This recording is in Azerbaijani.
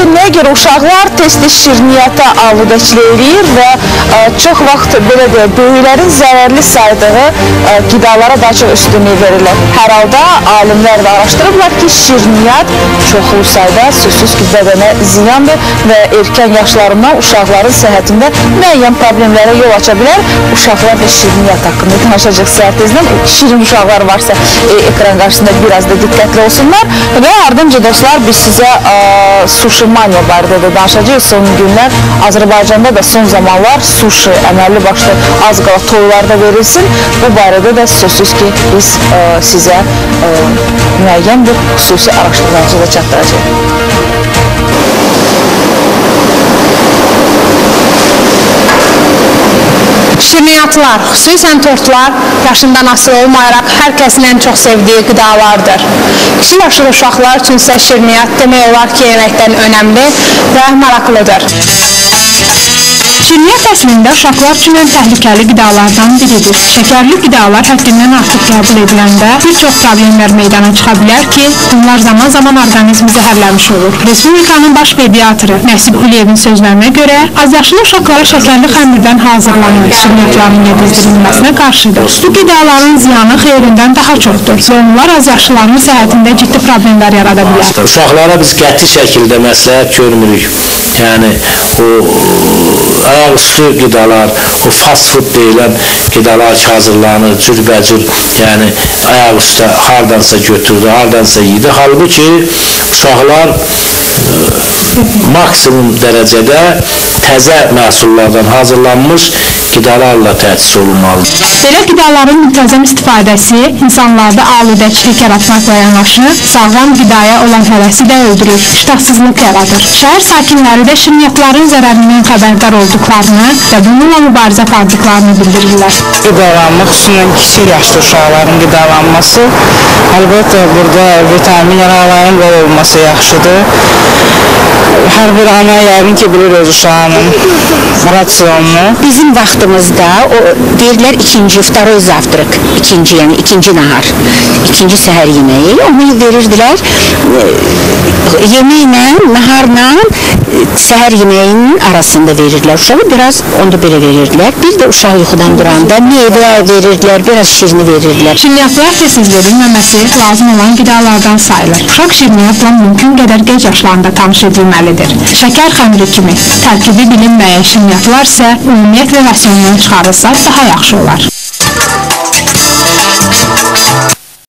ki, nəyə görə uşaqlar tez-tez şirniyyata aludəçilik eləyir və çox vaxt belə deyək, böyüklərin zərərli saydığı qidalara daha çox üstünlük verirlər. Hər halda alimlər də araşdırıblar ki, şirniyyat çoxlu sayda sözsüz ki, bədənə ziyandır və erkən yaşlarından uşaqların səhhətində müəyyən problemlərə yol aça bilər. Uşaqlar və şirniyyat haqqında danışacaq səhər tezdən. Şirin uşaqlar varsa ekran qarşısında biraz da diqqətli olsunlar. Və ardınca dostlar, biz sizə sushi mania barədə də danışacağıq. Son günlər Azərbaycanda da son zamanlar sushi əməlli başlı az qala toylarda verilsin. Bu barədə də sözsüz ki, biz sizə müəyyən bir xüsusi araşdırmamızı da çatdıracağıq. Şirniyyatlar, xüsusən tortlar yaşından asılı olmayaraq hər kəsin ən çox sevdiyi qidalardır. Kiçik yaşlı uşaqlar üçün isə şirniyyat demək olar ki, yeməkdən önəmli və maraqlıdır. Şirniyyat əslində uşaqlar üçün ən təhlükəli qidalardan biridir. Şəkərli qidalar həddindən artıq qəbul ediləndə bir çox problemlər meydana çıxa bilər ki, bunlar zaman-zaman orqanizmi zəhərləmiş olur. Respublikanın baş pediatrı Nəsib Uliyevin sözlərinə görə, azyaşlı uşaqlara şəkərli xəmirdən hazırlanan şirniyyatların yedizdirilməsinə qarşıdır. Bu qidaların ziyanı xeyrindən daha çoxdur və onlar azyaşlıların səhhətində ciddi problemlər yarada bilər. Uşaqlara biz qəti şəkildə məsləhət görmürük. Yəni, o ayaqüstü qidalar, o fast food deyilən qidalar ki, hazırlanır, cürbəcür, yəni ayaqüstü hardansa götürdü, hardansa yedi. Halbuki uşaqlar maksimum dərəcədə təzə məhsullardan hazırlanmış qidalarla təchiz olunmalıdır. Belə qidaların müntəzəm istifadəsi insanlarda aludəçilik yaratmaqla yanaşı, sağlam qidaya olan həvəsi də öldürür, iştahsızlıq yaradır. Şəhər sakinləri də şirniyyatların zərərindən xəbərdar olduqlarını və bununla mübarizə apardıqlarını bildirirlər. Qidalanma, xüsusən kiçik yaşlı uşaqların qidalanması, əlbəttə burada vitamin yaraların bol olması yaxşıdır. Hər bir ana yəqin ki, bilir öz uşağının rasionunu. Bizim vaxtımızda o deyirlər ikinci iftar zavtraq, ikinci nahar, ikinci səhər yeməyi, onu verirdilər yeməklə, naharla səhər yeməyinin arasında verirdilər. Uşağı biraz onda belə verirdilər. Bir də uşaq yuxudan duranda meyvə verirdilər, biraz şirini verirdilər. Şirniyyatlar tez-tez verilməməsi lazım olan qidalardan sayılır. Uşaq şirniyyatla mümkün qədər gec yaşlarında tanış edilməlidir. Şəkər xəmiri kimi tərkibi bilinməyən şirniyyatlar isə ümumiyyətlə rasiondan çıxarılsa daha yaxşı olar.